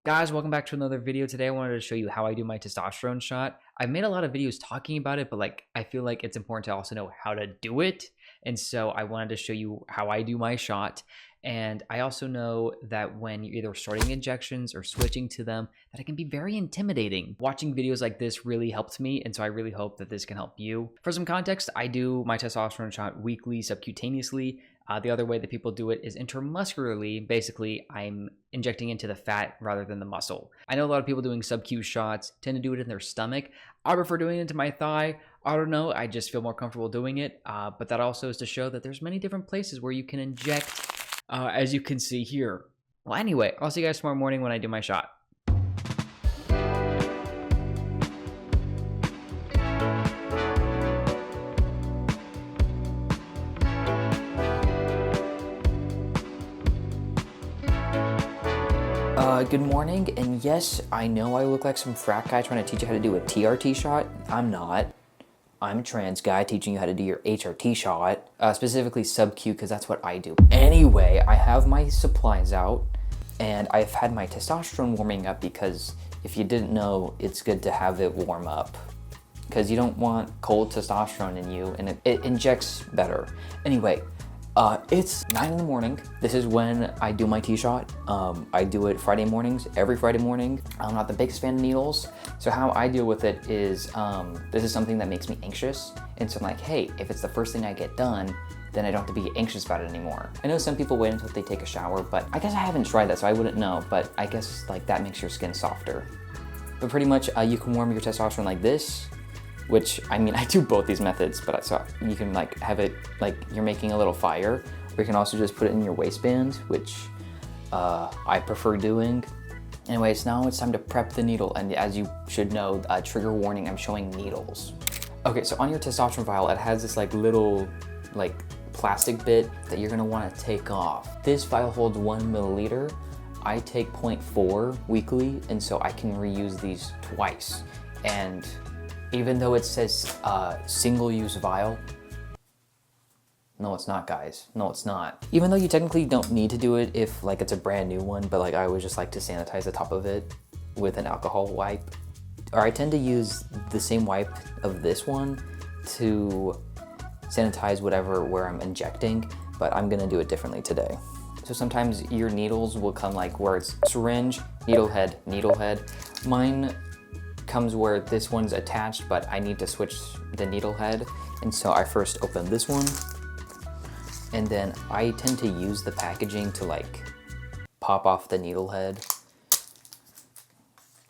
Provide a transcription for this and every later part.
Guys, welcome back to another video. Today I wanted to show you how I do my testosterone shot. I've made a lot of videos talking about it, but I feel like it's important to also know how to do it. And so I wanted to show you how I do my shot. And I also know that when you're either starting injections or switching to them, that it can be very intimidating. Watching videos like this really helped me, and so I really hope that this can help you. For some context, I do my testosterone shot weekly subcutaneously. The other way that people do it is intramuscularly. Basically, I'm injecting into the fat rather than the muscle. I know a lot of people doing subq shots tend to do it in their stomach. I prefer doing it into my thigh. I don't know, I just feel more comfortable doing it. But that also is to show that there's many different places where you can inject, as you can see here. Well, anyway, I'll see you guys tomorrow morning when I do my shot. Good morning, and yes, I know I look like some frat guy trying to teach you how to do a TRT shot. I'm not. I'm a trans guy teaching you how to do your HRT shot, specifically subq, because that's what I do. Anyway, I have my supplies out, and I've had my testosterone warming up because if you didn't know, it's good to have it warm up because you don't want cold testosterone in you, and it injects better. Anyway, it's 9 in the morning. This is when I do my T-shot. I do it Friday mornings, every Friday morning. I'm not the biggest fan of needles, so how I deal with it is, this is something that makes me anxious, and so I'm like, hey, if it's the first thing I get done, then I don't have to be anxious about it anymore. I know some people wait until they take a shower, but I guess I haven't tried that, so I wouldn't know, but I guess that makes your skin softer. But pretty much, you can warm your testosterone like this, which, I mean, I do both these methods, but so you can have it you're making a little fire, or you can also just put it in your waistband, which I prefer doing. Anyways, now it's time to prep the needle, and as you should know, trigger warning, I'm showing needles. Okay, so on your testosterone vial, it has this little plastic bit that you're gonna wanna take off. This vial holds 1 milliliter. I take 0.4 weekly, and so I can reuse these twice. And even though it says single-use vial, no it's not, guys, no it's not. Even though you technically don't need to do it if it's a brand new one, but I always just like to sanitize the top of it with an alcohol wipe. Or I tend to use the same wipe of this one to sanitize where I'm injecting, but I'm gonna do it differently today. So sometimes your needles will come where it's syringe, needle head, needle head. Mine comes where this one's attached, but I need to switch the needle head, and so I first open this one, and then I tend to use the packaging to pop off the needle head.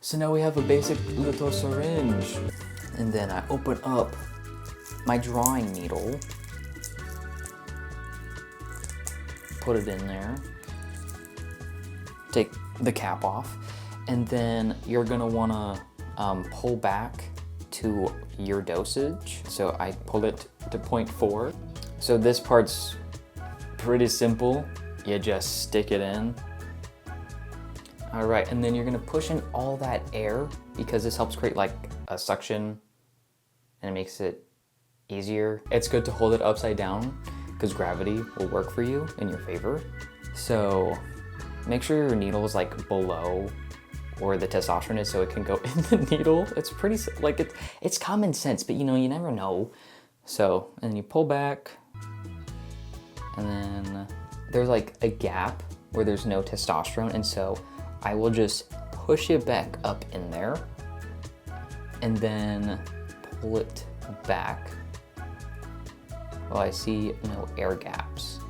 So now we have a basic little syringe, and then I open up my drawing needle, put it in there, take the cap off, and then you're gonna wanna pull back to your dosage. So I pull it to 0.4. So this part's pretty simple. You just stick it in. All right, and then you're gonna push in all that air because this helps create a suction and it makes it easier. It's good to hold it upside down because gravity will work for you in your favor. So make sure your needle is below where the testosterone is so it can go in the needle. It's pretty, it's common sense, but you never know. So, and then you pull back, and then there's a gap where there's no testosterone, and so I will just push it back up in there, and then pull it back while I see no air gaps.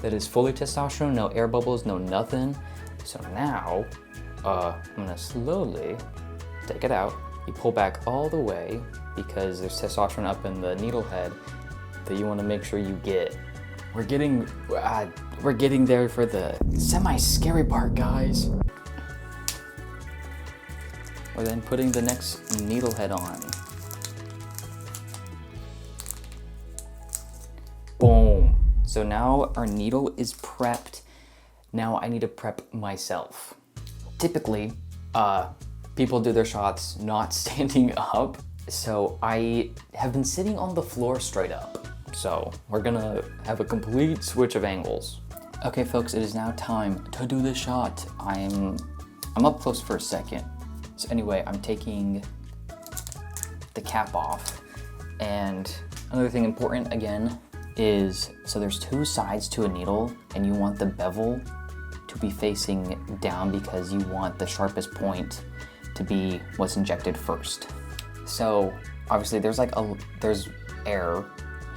That is fully testosterone, no air bubbles, no nothing. So now, I'm gonna slowly take it out. You pull back all the way because there's testosterone up in the needle head that you want to make sure you get. We're getting there for the semi-scary part, guys. We're then putting the next needle head on. Boom. So now our needle is prepped. Now I need to prep myself. Typically, people do their shots not standing up, so I have been sitting on the floor straight up. So we're gonna have a complete switch of angles. Okay folks, it is now time to do the shot. I'm I'm up close for a second. So anyway, I'm taking the cap off. And another thing important again is, so there's two sides to a needle and you want the bevel to be facing down because you want the sharpest point to be what's injected first. So obviously there's air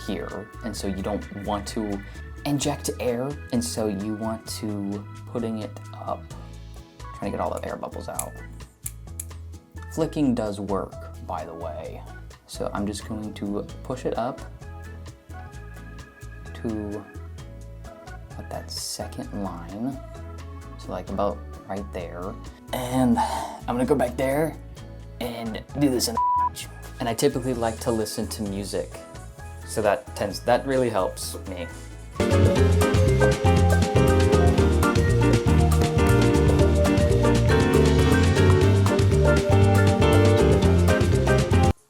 here, and so you don't want to inject air, and so you want to putting it up, trying to get all the air bubbles out. Flicking does work, by the way. So I'm just going to push it up to that second line. So like about right there. And I'm gonna go back there and do this in the and I typically like to listen to music. So that really helps me.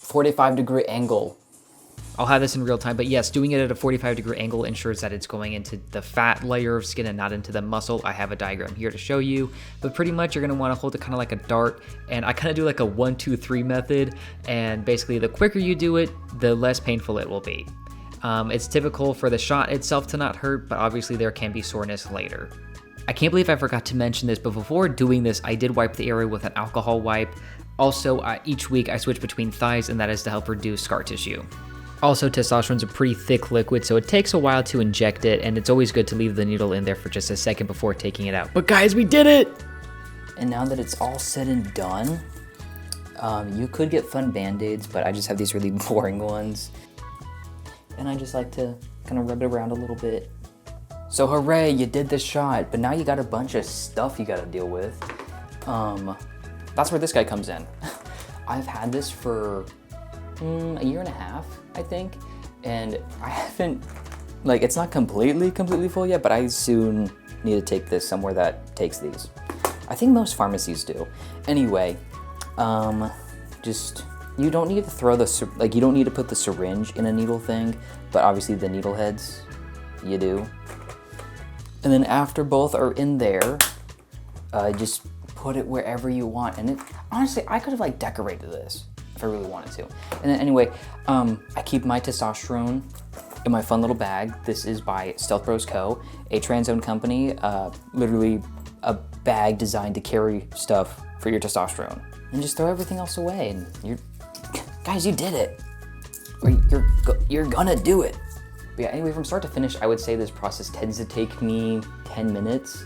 "45-degree angle." I'll have this in real time, but yes, doing it at a 45-degree angle ensures that it's going into the fat layer of skin and not into the muscle. I have a diagram here to show you, but pretty much you're gonna wanna hold it kind of like a dart, and I kind of do like a 1, 2, 3 method, and basically the quicker you do it, the less painful it will be. It's typical for the shot itself to not hurt, but obviously there can be soreness later. I can't believe I forgot to mention this, but before doing this, I did wipe the area with an alcohol wipe. Also, each week I switch between thighs, and that is to help reduce scar tissue. Also, testosterone's a pretty thick liquid, so it takes a while to inject it, and it's always good to leave the needle in there for just a second before taking it out. But guys, we did it! And now that it's all said and done, you could get fun band-aids, but I just have these really boring ones. And I just like to kind of rub it around a little bit. So hooray, you did the shot, but now you got a bunch of stuff you gotta deal with. That's where this guy comes in. I've had this for a year and a half, I think, and I haven't, like, it's not completely full yet, but I soon need to take this somewhere that takes these. I think most pharmacies do. Anyway, just, you don't need to throw you don't need to put the syringe in a needle thing, but obviously the needle heads, you do. And then after both are in there, just put it wherever you want. And honestly, I could have like decorated this if I really wanted to. And then anyway, I keep my testosterone in my fun little bag. This is by Stealth Bros Co., a trans-owned company, literally a bag designed to carry stuff for your testosterone. And just throw everything else away, and guys, you did it. Or you're gonna do it. But yeah, anyway, from start to finish, I would say this process tends to take me 10 minutes.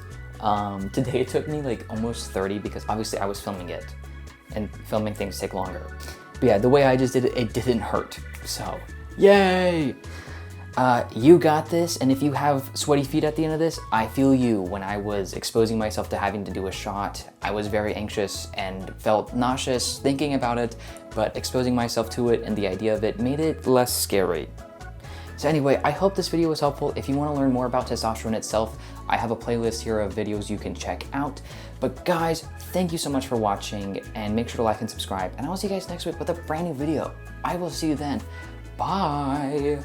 Today it took me like almost 30 because obviously I was filming it, and filming things take longer. But yeah, the way I just did it, it didn't hurt. So, yay! You got this, and if you have sweaty feet at the end of this, I feel you. When I was exposing myself to having to do a shot, I was very anxious and felt nauseous thinking about it, but exposing myself to it and the idea of it made it less scary. So anyway, I hope this video was helpful. If you want to learn more about testosterone itself, I have a playlist here of videos you can check out. But guys, thank you so much for watching, and make sure to like and subscribe, and I will see you guys next week with a brand new video. I will see you then. Bye!